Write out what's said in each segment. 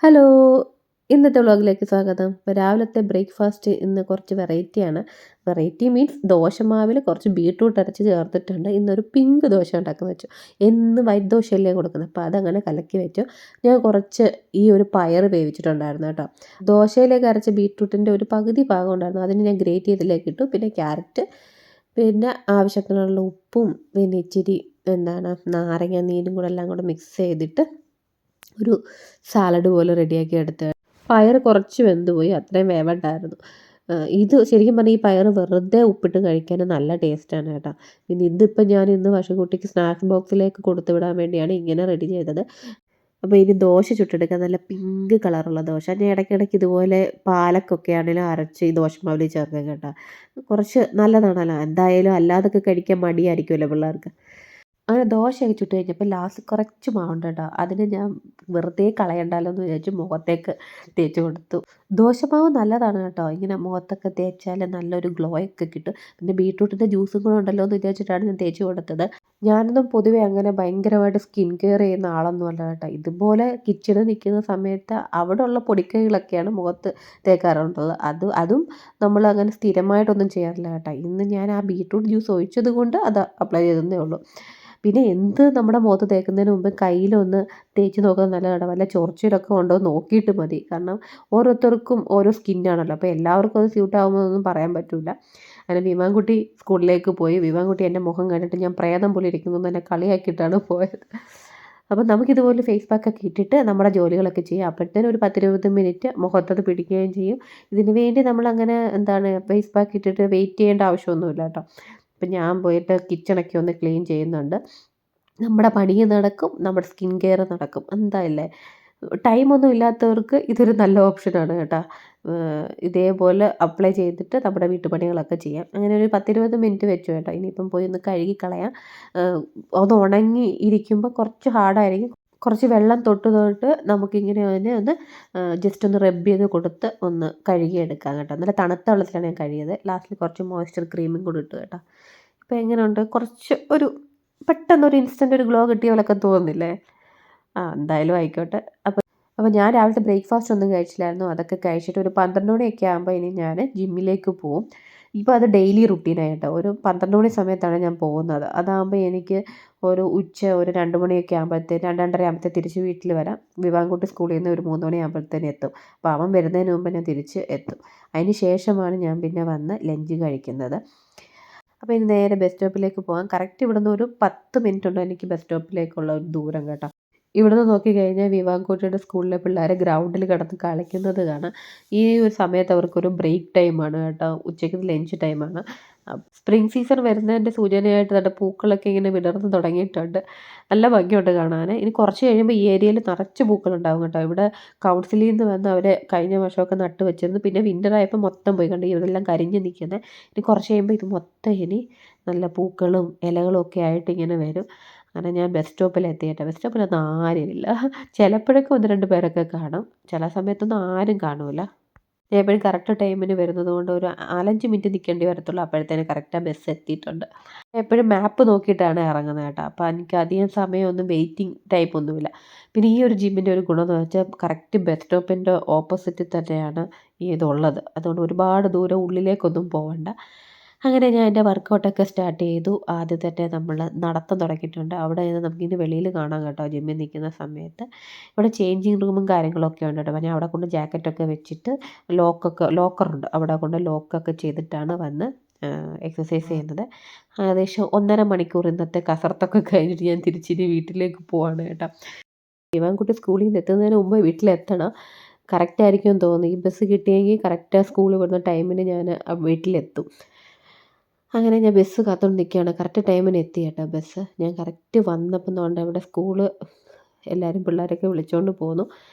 Hello! ഇന്നത്തെ വ്ലോഗിലേക്ക് സ്വാഗതം. ഇപ്പോൾ രാവിലത്തെ ബ്രേക്ക്ഫാസ്റ്റ് ഇന്ന് കുറച്ച് വെറൈറ്റിയാണ്. വെറൈറ്റി മീൻസ് ദോശമാവിൽ കുറച്ച് ബീട്രൂട്ട് അരച്ച് ചേർത്തിട്ടുണ്ട്. ഇന്നൊരു പിങ്ക് ദോശ ഉണ്ടാക്കുന്നത് വെച്ചു. എന്നും വൈറ്റ് ദോശയല്ലേ കൊടുക്കുന്നത്. അപ്പോൾ അതങ്ങനെ കലക്കി വെച്ചു. ഞാൻ കുറച്ച് ഈ ഒരു പയർ വേവിച്ചിട്ടുണ്ടായിരുന്നു കേട്ടോ. ദോശയിലേക്ക് അരച്ച ബീട്രൂട്ടിൻ്റെ ഒരു പകുതി ഭാഗം ഉണ്ടായിരുന്നു. അതിന് ഞാൻ ഗ്രേറ്റ് ചെയ്തതിലേക്ക് ഇട്ടു. പിന്നെ ക്യാരറ്റ്, പിന്നെ ആവശ്യത്തിനുള്ള ഉപ്പും, പിന്നെ ഇച്ചിരി നാരങ്ങ നീരും കൂടെ എല്ലാം കൂടെ മിക്സ് ചെയ്തിട്ട് ഒരു സാലഡ് പോലെ റെഡിയാക്കി എടുത്ത് പയർ കുറച്ച് വെന്ത് പോയി. അത്രയും വേവണ്ടായിരുന്നു. ഇത് ശരിക്കും പറഞ്ഞാൽ ഈ പയർ വെറുതെ ഉപ്പിട്ട് കഴിക്കാനും നല്ല ടേസ്റ്റാണ് കേട്ടോ. പിന്നെ ഇതിപ്പോൾ ഞാൻ ഇന്ന് പശുക്കുട്ടിക്ക് സ്നാക്സ് ബോക്സിലേക്ക് കൊടുത്തു വിടാൻ വേണ്ടിയാണ് ഇങ്ങനെ റെഡി ചെയ്തത്. അപ്പോൾ ഇനി ദോശ ചുട്ടെടുക്കാൻ നല്ല പിങ്ക് കളറുള്ള ദോശ. ഞാൻ ഇടയ്ക്കിടയ്ക്ക് ഇതുപോലെ പാലക്കൊക്കെ ആണെങ്കിലും അരച്ച് ഈ ദോശമാവിൽ ചേർക്കും കേട്ടോ. കുറച്ച് നല്ലതാണല്ലോ. എന്തായാലും അല്ലാതൊക്കെ കഴിക്കാൻ മടിയായിരിക്കുമല്ലോ പിള്ളേർക്ക്. അങ്ങനെ ദോശയൊക്കെ ചുട്ട് കഴിഞ്ഞപ്പോൾ ലാസ്റ്റ് കുറച്ച് മാവുണ്ട് കേട്ടോ. അതിന് ഞാൻ വെറുതെ കളയണ്ടല്ലോ എന്ന് വിചാരിച്ച് മുഖത്തേക്ക് തേച്ച് കൊടുത്തു. ദോശമാവ് നല്ലതാണ് കേട്ടോ. ഇങ്ങനെ മുഖത്തൊക്കെ തേച്ചാൽ നല്ലൊരു ഗ്ലോ ഒക്കെ കിട്ടും. പിന്നെ ബീട്രൂട്ടിൻ്റെ ജ്യൂസും കൂടെ ഉണ്ടല്ലോ എന്ന് വിചാരിച്ചിട്ടാണ് ഞാൻ തേച്ച് കൊടുത്തത്. ഞാനൊന്നും പൊതുവെ അങ്ങനെ ഭയങ്കരമായിട്ട് സ്കിൻ കെയർ ചെയ്യുന്ന ആളൊന്നും അല്ല കേട്ടോ. ഇതുപോലെ കിച്ചണിൽ നിൽക്കുന്ന സമയത്ത് അവിടെയുള്ള പൊടിക്കൈകളൊക്കെയാണ് മുഖത്ത് തേക്കാറുള്ളത്. അതും നമ്മൾ അങ്ങനെ സ്ഥിരമായിട്ടൊന്നും ചെയ്യാറില്ല കേട്ടോ. ഇന്ന് ഞാൻ ആ ബീട്രൂട്ട് ജ്യൂസ് ഒഴിച്ചത് കൊണ്ട് അത് അപ്ലൈ ചെയ്തതേ ഉള്ളൂ. പിന്നെ എന്ത് നമ്മുടെ മുഖത്ത് തേക്കുന്നതിന് മുമ്പ് കയ്യിലൊന്ന് തേച്ച് നോക്കുന്നത് നല്ലതാണ്. വല്ല ചൊറിച്ചിലൊക്കെ ഉണ്ടോ എന്ന് നോക്കിയിട്ട് മതി. കാരണം ഓരോരുത്തർക്കും ഓരോ സ്കിന്നാണല്ലോ. അപ്പോൾ എല്ലാവർക്കും അത് സ്യൂട്ട് ആകുമെന്നൊന്നും പറയാൻ പറ്റില്ല. അങ്ങനെ വിവാൻകുട്ടി സ്കൂളിലേക്ക് പോയി. വിവാൻകുട്ടി എൻ്റെ മുഖം കണ്ടിട്ട് ഞാൻ പ്രേതം പോലെ ഇരിക്കുന്നു എന്ന് എന്നെ കളിയാക്കിയിട്ടാണ് പോയത്. അപ്പം നമുക്കിതുപോലെ ഫേസ് പാക്കൊക്കെ ഇട്ടിട്ട് നമ്മുടെ ജോലികളൊക്കെ ചെയ്യാം. അപ്പോഴത്തേനും ഒരു 10-20 മിനിറ്റ് മുഖത്തത് പിടിക്കുകയും ചെയ്യും. ഇതിന് വേണ്ടി നമ്മളങ്ങനെ ഫേസ് പാക്ക് ഇട്ടിട്ട് വെയിറ്റ് ചെയ്യേണ്ട ആവശ്യമൊന്നുമില്ല കേട്ടോ. അപ്പം ഞാൻ പോയിട്ട് കിച്ചണൊക്കെ ഒന്ന് ക്ലീൻ ചെയ്യുന്നുണ്ട്. നമ്മുടെ പണിയും നടക്കും, നമ്മുടെ സ്കിൻ കെയർ നടക്കും. എന്താല്ലേ? ടൈമൊന്നും ഇല്ലാത്തവർക്ക് ഇതൊരു നല്ല ഓപ്ഷനാണ് കേട്ടോ. ഇതേപോലെ അപ്ലൈ ചെയ്തിട്ട് നമ്മുടെ വീട്ടുപണികളൊക്കെ ചെയ്യാം. അങ്ങനെ ഒരു 10-20 മിനിറ്റ് വെച്ചു കേട്ടോ. ഇനിയിപ്പം പോയി ഒന്ന് കഴുകി കളയാം. അത് ഉണങ്ങി ഇരിക്കുമ്പോൾ കുറച്ച് ഹാർഡായിരിക്കും. കുറച്ച് വെള്ളം തൊട്ട് തൊട്ട് നമുക്കിങ്ങനെ അതിനെ ഒന്ന് ജസ്റ്റ് ഒന്ന് റബ്ബ് ചെയ്ത് കൊടുത്ത് ഒന്ന് കഴുകിയെടുക്കാം കേട്ടോ. നല്ല തണുത്ത വെള്ളത്തിലാണ് ഞാൻ കഴുകിയത്. ലാസ്റ്റിൽ കുറച്ച് മോയ്സ്ചർ ക്രീമും കൂടി ഇട്ടു കേട്ടോ. ഇപ്പോൾ എങ്ങനെയുണ്ട്? കുറച്ച് ഒരു പെട്ടെന്നൊരു ഇൻസ്റ്റൻ്റ് ഒരു ഗ്ലോ കിട്ടിയ പോലെയൊക്കെ തോന്നുന്നില്ലേ? എന്തായാലും ആയിക്കോട്ടെ. അപ്പോൾ ഞാൻ രാവിലത്തെ ബ്രേക്ക്ഫാസ്റ്റ് ഒന്നും കഴിച്ചില്ലായിരുന്നു. അതൊക്കെ കഴിച്ചിട്ട് ഒരു 12 മണിയൊക്കെ ആകുമ്പോൾ ഇനി ഞാൻ ജിമ്മിലേക്ക് പോവും. ഇപ്പോൾ അത് ഡെയിലി റുട്ടീനായി കേട്ടോ. ഒരു 12 മണി സമയത്താണ് ഞാൻ പോകുന്നത്. അതാകുമ്പോൾ എനിക്ക് ഒരു ഒരു 2 മണിയൊക്കെ ആകുമ്പോഴത്തേന് 2-2:30 ആകുമ്പോഴത്തേന് തിരിച്ച് വീട്ടിൽ വരാം. വിവാൻകുട്ടി സ്കൂളിൽ നിന്ന് ഒരു 3 മണിയാകുമ്പോഴത്തേന് എത്തും. അപ്പോൾ അവൻ വരുന്നതിന് മുമ്പ് ഞാൻ തിരിച്ച് എത്തും. അതിന് ശേഷമാണ് ഞാൻ പിന്നെ വന്ന് ലഞ്ച് കഴിക്കുന്നത്. അപ്പോൾ ഇനി നേരെ ബസ് സ്റ്റോപ്പിലേക്ക് പോകാം. കറക്റ്റ് ഇവിടുന്ന് ഒരു 10 മിനിറ്റ് ഉണ്ട് എനിക്ക് ബസ് സ്റ്റോപ്പിലേക്കുള്ള ഒരു ദൂരം കേട്ടോ. ഇവിടുന്ന് നോക്കിക്കഴിഞ്ഞാൽ വിവാൻകുട്ടിയുടെ സ്കൂളിലെ പിള്ളേർ ഗ്രൗണ്ടിൽ കിടന്ന് കളിക്കുന്നത് കാണാം. ഈ ഒരു സമയത്ത് അവർക്കൊരു ബ്രേക്ക് ടൈമാണ് കേട്ടോ. ഉച്ചയ്ക്ക് ലഞ്ച് ടൈമാണ്. സ്പ്രിംഗ് സീസൺ വരുന്നതിൻ്റെ സൂചനയായിട്ട് നല്ല പൂക്കളൊക്കെ ഇങ്ങനെ വിടർന്ന് തുടങ്ങിയിട്ടുണ്ട്. നല്ല ഭംഗിയുണ്ട് കാണാൻ. ഇനി കുറച്ച് കഴിയുമ്പോൾ ഈ ഏരിയയിൽ നിറച്ച് പൂക്കളുണ്ടാകും കേട്ടോ. ഇവിടെ കൗൺസിലിൽ നിന്ന് വന്ന് അവർ കഴിഞ്ഞ വർഷമൊക്കെ നട്ട് വെച്ചിരുന്നു. പിന്നെ വിൻ്റർ ആയപ്പോൾ മൊത്തം പോയി കണ്ട് ഇതെല്ലാം കരിഞ്ഞ് നിൽക്കുന്നത്. ഇനി കുറച്ച് കഴിയുമ്പോൾ ഇത് മൊത്തം ഇനി നല്ല പൂക്കളും ഇലകളും ഒക്കെ ആയിട്ട് ഇങ്ങനെ വരും. അങ്ങനെ ഞാൻ ബസ് സ്റ്റോപ്പിലെത്തി കേട്ടോ. ബസ് സ്റ്റോപ്പിലൊന്നും ആരുമില്ല. ചിലപ്പോഴൊക്കെ 1-2 പേരൊക്കെ കാണും. ചില സമയത്തൊന്നും ആരും കാണൂല. ഞാൻ എപ്പോഴും കറക്റ്റ് ടൈമിന് വരുന്നത് കൊണ്ട് ഒരു 4-5 മിനിറ്റ് നിൽക്കേണ്ടി വരത്തുള്ളൂ. അപ്പോഴത്തേന് കറക്റ്റ് ആ ബസ് എത്തിയിട്ടുണ്ട്. എപ്പോഴും മാപ്പ് നോക്കിയിട്ടാണ് ഇറങ്ങുന്നത് കേട്ടോ. അപ്പോൾ എനിക്ക് അധികം സമയമൊന്നും വെയിറ്റിംഗ് ടൈമൊന്നുമില്ല. പിന്നെ ഈ ഒരു ജിമ്മിൻ്റെ ഒരു ഗുണം എന്ന് വെച്ചാൽ കറക്റ്റ് ബസ് സ്റ്റോപ്പിൻ്റെ ഓപ്പോസിറ്റിൽ തന്നെയാണ് ഈ ഇതുള്ളത്. അതുകൊണ്ട് ഒരുപാട് ദൂരം ഉള്ളിലേക്കൊന്നും പോകണ്ട. അങ്ങനെ ഞാൻ എൻ്റെ വർക്കൗട്ടൊക്കെ സ്റ്റാർട്ട് ചെയ്തു. ആദ്യം തന്നെ നമ്മൾ നടത്തം തുടങ്ങിയിട്ടുണ്ട്. അവിടെ നിന്ന് നമുക്കിനി വെളിയിൽ കാണാം കേട്ടോ ജിമ്മിൽ നിൽക്കുന്ന സമയത്ത്. ഇവിടെ ചേഞ്ചിങ് റൂമും കാര്യങ്ങളൊക്കെ ഉണ്ട് കേട്ടോ. ഞാൻ അവിടെ കൊണ്ട് ജാക്കറ്റൊക്കെ വെച്ചിട്ട് ലോക്കറുണ്ട്. അവിടെ കൊണ്ട് ലോക്കൊക്കെ ചെയ്തിട്ടാണ് വന്ന് എക്സസൈസ് ചെയ്യുന്നത്. ഏകദേശം 1.5 മണിക്കൂർ ഇന്നത്തെ കസരത്തൊക്കെ കഴിഞ്ഞിട്ട് ഞാൻ തിരിച്ചിനി വീട്ടിലേക്ക് പോവാണ് കേട്ടോ. ഇവാൻകുട്ടി സ്കൂളിൽ നിന്ന് എത്തുന്നതിന് മുമ്പ് വീട്ടിലെത്തണം. കറക്റ്റായിരിക്കുമെന്ന് തോന്നുന്നു. ഈ ബസ് കിട്ടിയെങ്കിൽ കറക്റ്റ് സ്കൂൾ വിടുന്ന ടൈമിന് ഞാൻ വീട്ടിലെത്തും. അങ്ങനെ ഞാൻ ബസ് കാത്തുകൊണ്ട് നിൽക്കുകയാണ്. കറക്റ്റ് ടൈമിന് എത്തി കേട്ടോ ബസ്. ഞാൻ കറക്റ്റ് വന്നപ്പം ദോണ്ടെ ഇവിടെ സ്കൂള് എല്ലാവരും പിള്ളേരൊക്കെ വിളിച്ചുകൊണ്ട് പോന്നു.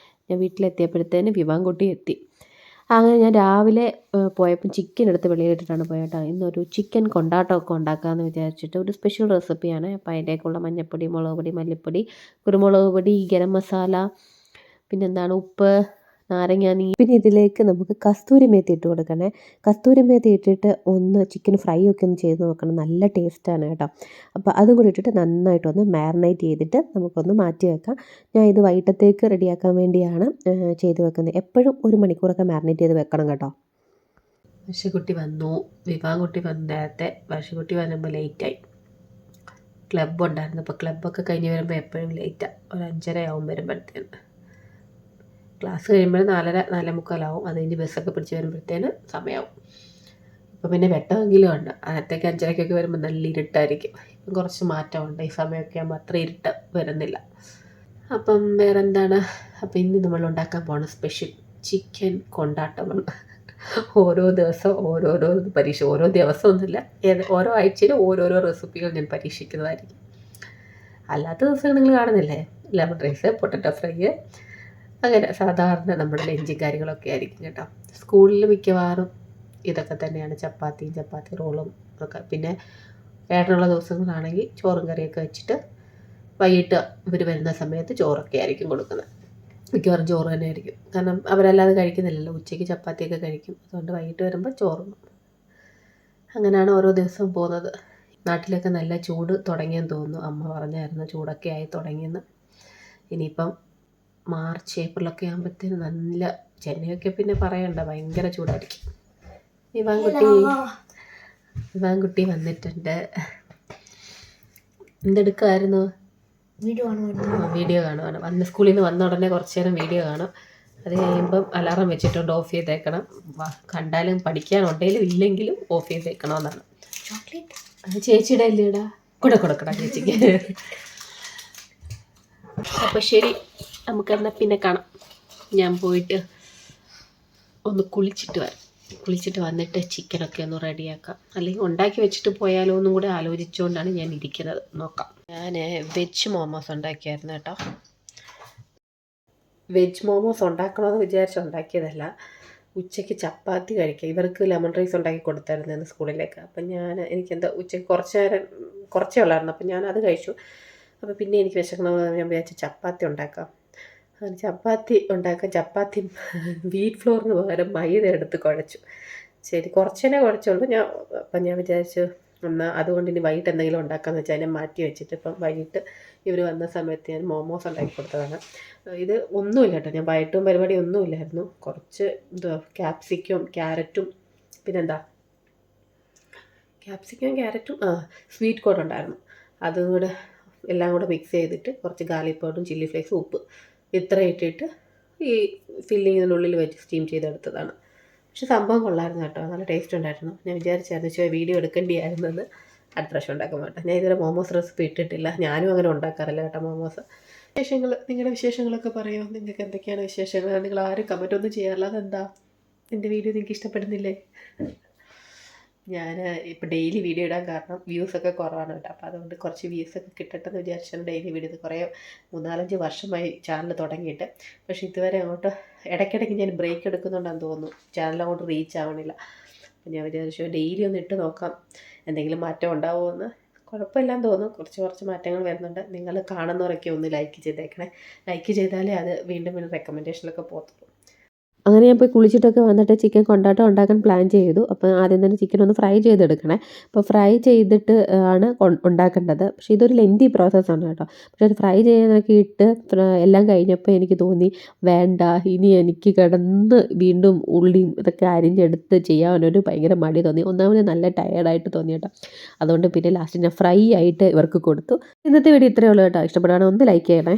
ഞാൻ വീട്ടിലെത്തിയപ്പോഴത്തേന് വിവാൻകുട്ടി എത്തി. അങ്ങനെ ഞാൻ രാവിലെ പോയപ്പോൾ ചിക്കൻ എടുത്ത് വെളിയിലിട്ടിട്ടാണ് പോയത് കേട്ടോ. ഇന്നൊരു ചിക്കൻ കൊണ്ടാട്ടമൊക്കെ ഉണ്ടാക്കാമെന്ന് വിചാരിച്ചിട്ട് ഒരു സ്പെഷ്യൽ റെസിപ്പിയാണ്. അപ്പോൾ അതിലേക്കുള്ള മഞ്ഞൾപ്പൊടി, മുളക് പൊടി, മല്ലിപ്പൊടി, കുരുമുളക് പൊടി, ഗരം മസാല, പിന്നെന്താണ് ഉപ്പ്, നാരങ്ങ നീ പിന്നെ ഇതിലേക്ക് നമുക്ക് കസ്തൂരി മേത്തി ഇട്ട് കൊടുക്കണേ. കസ്തൂരി മേത്തി ഇട്ടിട്ട് ഒന്ന് ചിക്കൻ ഫ്രൈ ഒക്കെ ഒന്ന് ചെയ്ത് നോക്കണം, നല്ല ടേസ്റ്റാണ് കേട്ടോ. അപ്പോൾ അതും കൂടി ഇട്ടിട്ട് നന്നായിട്ടൊന്ന് മാരിനേറ്റ് ചെയ്തിട്ട് നമുക്കൊന്ന് മാറ്റി വെക്കാം. ഞാൻ ഇത് വൈകിട്ടത്തേക്ക് റെഡിയാക്കാൻ വേണ്ടിയാണ് ചെയ്ത് വെക്കുന്നത്. എപ്പോഴും 1 മണിക്കൂറൊക്കെ മാരിനേറ്റ് ചെയ്ത് വെക്കണം കേട്ടോ. വർഷക്കുട്ടി വന്നു, വിവാഹക്കുട്ടി വന്നു. നേരത്തെ വർഷക്കുട്ടി വരുമ്പോൾ ലേറ്റായി. ക്ലബ്ബ് ഉണ്ടായിരുന്നു, അപ്പോൾ ക്ലബ്ബൊക്കെ കഴിഞ്ഞ് വരുമ്പോൾ എപ്പോഴും ലേറ്റാണ്. ഒരു 5:30 ആവും വരുമ്പോഴത്തേന്. ക്ലാസ് കഴിയുമ്പോൾ 4:30 4:45 അത് കഴിഞ്ഞ് ബസ്സൊക്കെ പിടിച്ച് വരുമ്പോഴത്തേന് സമയമാവും. ഇപ്പം പിന്നെ വെട്ടമെങ്കിലും ഉണ്ട്. നേരത്തേക്ക് 5:30 വരുമ്പോൾ നല്ല ഇരുട്ടായിരിക്കും. ഇപ്പം കുറച്ച് മാറ്റമുണ്ട്. ഈ സമയമൊക്കെ ആകുമ്പോൾ അത്ര ഇരുട്ട് വരുന്നില്ല. അപ്പം വേറെ എന്താണ്? അപ്പം ഇന്ന് നമ്മൾ ഉണ്ടാക്കാൻ പോകുന്ന സ്പെഷ്യൽ ചിക്കൻ കൊണ്ടാട്ടമാണ്. ഓരോ ദിവസം ഓരോരോ ഓരോ ദിവസമൊന്നുമില്ല, ഓരോ ആഴ്ചയിലും ഓരോരോ റെസിപ്പികൾ ഞാൻ പരീക്ഷിക്കുന്നതായിരിക്കും. അല്ലാത്ത ദിവസങ്ങൾ നിങ്ങൾ കാണുന്നില്ലേ, ലെമൺ റൈസ്, പൊട്ടറ്റോ ഫ്രൈ, അങ്ങനെ സാധാരണ നമ്മുടെ ലഞ്ചും കാര്യങ്ങളൊക്കെ ആയിരിക്കും കേട്ടോ. സ്കൂളിൽ മിക്കവാറും ഇതൊക്കെ തന്നെയാണ്, ചപ്പാത്തി റോളും ഒക്കെ. പിന്നെ ഏട്ടനുള്ള ദിവസങ്ങളാണെങ്കിൽ ചോറും കറിയൊക്കെ വെച്ചിട്ട് വൈകിട്ട് ഇവർ വരുന്ന സമയത്ത് ചോറൊക്കെ ആയിരിക്കും കൊടുക്കുന്നത്. മിക്കവാറും ചോറ് തന്നെ ആയിരിക്കും, കാരണം അവരല്ലാതെ കഴിക്കുന്നില്ലല്ലോ. ഉച്ചയ്ക്ക് ചപ്പാത്തിയൊക്കെ കഴിക്കും, അതുകൊണ്ട് വൈകിട്ട് വരുമ്പോൾ ചോറും. അങ്ങനെയാണ് ഓരോ ദിവസവും പോകുന്നത്. നാട്ടിലൊക്കെ നല്ല ചൂട് തുടങ്ങിയെന്ന് തോന്നുന്നു. അമ്മ പറഞ്ഞായിരുന്നു ചൂടൊക്കെ ആയി തുടങ്ങിയെന്ന്. ഇനിയിപ്പം മാർച്ച് ഏപ്രിലൊക്കെ ആകുമ്പോഴത്തേന് നല്ല, ചെന്നൈയൊക്കെ പിന്നെ പറയണ്ട, ഭയങ്കര ചൂടായിരിക്കും. ഇവാൻകുട്ടി വന്നിട്ടുണ്ട്. എന്തെടുക്കുമായിരുന്നു? വീഡിയോ കാണുവാണ്. സ്കൂളിൽ നിന്ന് വന്ന ഉടനെ കുറച്ച് നേരം വീഡിയോ കാണും. അത് കഴിയുമ്പം അലാറം വെച്ചിട്ടുണ്ട്, ഓഫ് ചെയ്തേക്കണം. കണ്ടാലും പഠിക്കാനുണ്ടെങ്കിലും ഇല്ലെങ്കിലും ഓഫ് ചെയ്തേക്കണമെന്നാണ്. അത് ചേച്ചിയുടെ അല്ലേടാ, കൊടുക്കടാ ചേച്ചിക്ക്. അപ്പോൾ ശരി, നമുക്കെന്നാൽ പിന്നെ കാണാം. ഞാൻ പോയിട്ട് ഒന്ന് കുളിച്ചിട്ട് വന്നിട്ട് ചിക്കനൊക്കെ ഒന്ന് റെഡിയാക്കാം. അല്ലെങ്കിൽ ഉണ്ടാക്കി വെച്ചിട്ട് പോയാലോ എന്നും കൂടെ ആലോചിച്ചുകൊണ്ടാണ് ഞാൻ ഇരിക്കുന്നത്. നോക്കാം. ഞാൻ വെജ് മോമോസ് ഉണ്ടാക്കിയായിരുന്നു കേട്ടോ. വെജ് മോമോസ് ഉണ്ടാക്കണമെന്ന് വിചാരിച്ച് ഉണ്ടാക്കിയതല്ല. ഉച്ചയ്ക്ക് ചപ്പാത്തി കഴിക്കുക, ഇവർക്ക് ലെമൺ റൈസ് ഉണ്ടാക്കി കൊടുത്തായിരുന്നു സ്കൂളിലേക്ക്. അപ്പം എനിക്കെന്താ ഉച്ചയ്ക്ക് കുറച്ചേ ഉള്ളായിരുന്നു, അപ്പം ഞാനത് കഴിച്ചു. അപ്പോൾ പിന്നെ എനിക്ക് വിശക്കണമെന്ന് ഞാൻ വിചാരിച്ചു ചപ്പാത്തി ഉണ്ടാക്കാം. ചപ്പാത്തി വീറ്റ് ഫ്ലോറിന് പകരം മൈദ എടുത്ത് കുഴച്ചു. ശരി, കുറച്ചേനെ കുഴച്ചുള്ളൂ. അപ്പം ഞാൻ വിചാരിച്ചു എന്നാൽ അതുകൊണ്ട് ഇനി വൈകിട്ട് എന്തെങ്കിലും ഉണ്ടാക്കാമെന്ന് വെച്ചാൽ അതിനെ മാറ്റി വെച്ചിട്ട് ഇപ്പം വൈകിട്ട് ഇവർ വന്ന സമയത്ത് ഞാൻ മോമോസ് ഉണ്ടാക്കി കൊടുത്തതാണ്. ഇത് ഒന്നുമില്ല കേട്ടോ, ഞാൻ വൈകിട്ടും പരിപാടി ഒന്നുമില്ലായിരുന്നു. കുറച്ച് ക്യാപ്സിക്കും ക്യാരറ്റും സ്വീറ്റ് കോൺ ഉണ്ടായിരുന്നു. അതും കൂടെ എല്ലാം കൂടെ മിക്സ് ചെയ്തിട്ട് കുറച്ച് ഗാർലിക് പൗഡറും ചില്ലി ഫ്ലേക്സും ഉപ്പ് ഇത്ര ഇട്ടിട്ട് ഈ ഫില്ലിങ്ങിനുള്ളിൽ വെച്ച് സ്റ്റീം ചെയ്തെടുത്തതാണ്. പക്ഷെ സംഭവം കൊള്ളായിരുന്നു കേട്ടോ, നല്ല ടേസ്റ്റ് ഉണ്ടായിരുന്നു. ഞാൻ വിചാരിച്ചായിരുന്നു വീഡിയോ എടുക്കേണ്ടിയായിരുന്നെന്ന് അടുത്ത പ്രാവശ്യം ഉണ്ടാക്കാൻ വേണ്ട. ഞാൻ ഇതുവരെ മോമോസ് റെസിപ്പി ഇട്ടിട്ടില്ല, ഞാനും അങ്ങനെ ഉണ്ടാക്കാറില്ല കേട്ടോ മോമോസ്. നിങ്ങളുടെ വിശേഷങ്ങളൊക്കെ പറയുമോ? നിങ്ങൾക്ക് എന്തൊക്കെയാണ് വിശേഷങ്ങൾ? നിങ്ങൾ ആരും കമൻ്റ് ഒന്നും ചെയ്യാറില്ല, അതെന്താ? എൻ്റെ വീഡിയോ നിങ്ങൾക്ക് ഇഷ്ടപ്പെടുന്നില്ലേ? ഞാൻ ഇപ്പോൾ ഡെയിലി വീഡിയോ ഇടാൻ കാരണം വ്യൂസൊക്കെ കുറവാണ് കേട്ടോ. അപ്പോൾ അതുകൊണ്ട് കുറച്ച് വ്യൂസൊക്കെ കിട്ടട്ടെന്ന് വിചാരിച്ചാണ് ഡെയിലി വീഡിയോ. ഇത് കുറേ 3-4-5 വർഷമായി ചാനൽ തുടങ്ങിയിട്ട്. പക്ഷേ ഇതുവരെ അങ്ങോട്ട് ഇടയ്ക്കിടയ്ക്ക് ഞാൻ ബ്രേക്ക് എടുക്കുന്നുണ്ടെന്ന് തോന്നുന്നു, ചാനൽ അങ്ങോട്ട് റീച്ച് ആവണില്ല. അപ്പോൾ ഞാൻ വിചാരിച്ചു ഡെയിലി ഒന്ന് ഇട്ട് നോക്കാം, എന്തെങ്കിലും മാറ്റം ഉണ്ടാവുമെന്ന്. കുഴപ്പമില്ലാന്ന് തോന്നുന്നു, കുറച്ച് മാറ്റങ്ങൾ വരുന്നുണ്ട്. നിങ്ങൾ കാണുന്നവരൊക്കെ ഒന്ന് ലൈക്ക് ചെയ്തേക്കണേ. ലൈക്ക് ചെയ്താലേ അത് വീണ്ടും റെക്കമെൻഡേഷനിലൊക്കെ പോകത്തുള്ളൂ. അങ്ങനെ ഞാൻ പോയി കുളിച്ചിട്ടൊക്കെ വന്നിട്ട് ചിക്കൻ കൊണ്ടാട്ടം ഉണ്ടാക്കാൻ പ്ലാൻ ചെയ്തു. അപ്പോൾ ആദ്യം തന്നെ ചിക്കൻ ഒന്ന് ഫ്രൈ ചെയ്തെടുക്കണേ. അപ്പോൾ ഫ്രൈ ചെയ്തിട്ട് ആണ് ഉണ്ടാക്കേണ്ടത്. പക്ഷേ ഇതൊരു ലെന്തി പ്രോസസ്സാണ് കേട്ടോ. പക്ഷേ അത് ഫ്രൈ ചെയ്യാനൊക്കെ ഇട്ട് എല്ലാം കഴിഞ്ഞപ്പോൾ എനിക്ക് തോന്നി വേണ്ട, ഇനി എനിക്ക് കിടന്ന് വീണ്ടും ഉള്ളിയും ഇതൊക്കെ അരിഞ്ഞെടുത്ത് ചെയ്യാനൊരു ഭയങ്കര മടി തോന്നി. ഒന്നാമത് നല്ല ടയേർഡായിട്ട് തോന്നി കേട്ടോ. അതുകൊണ്ട് പിന്നെ ലാസ്റ്റ് ഞാൻ ഫ്രൈ ആയിട്ട് ഇവർക്ക് കൊടുത്തു. ഇന്നത്തെ വീഡിയോ ഇത്രയേ ഉള്ളൂ കേട്ടോ. ഇഷ്ടപ്പെടുകയാണെങ്കിൽ ഒന്ന് ലൈക്ക് ചെയ്യണേ.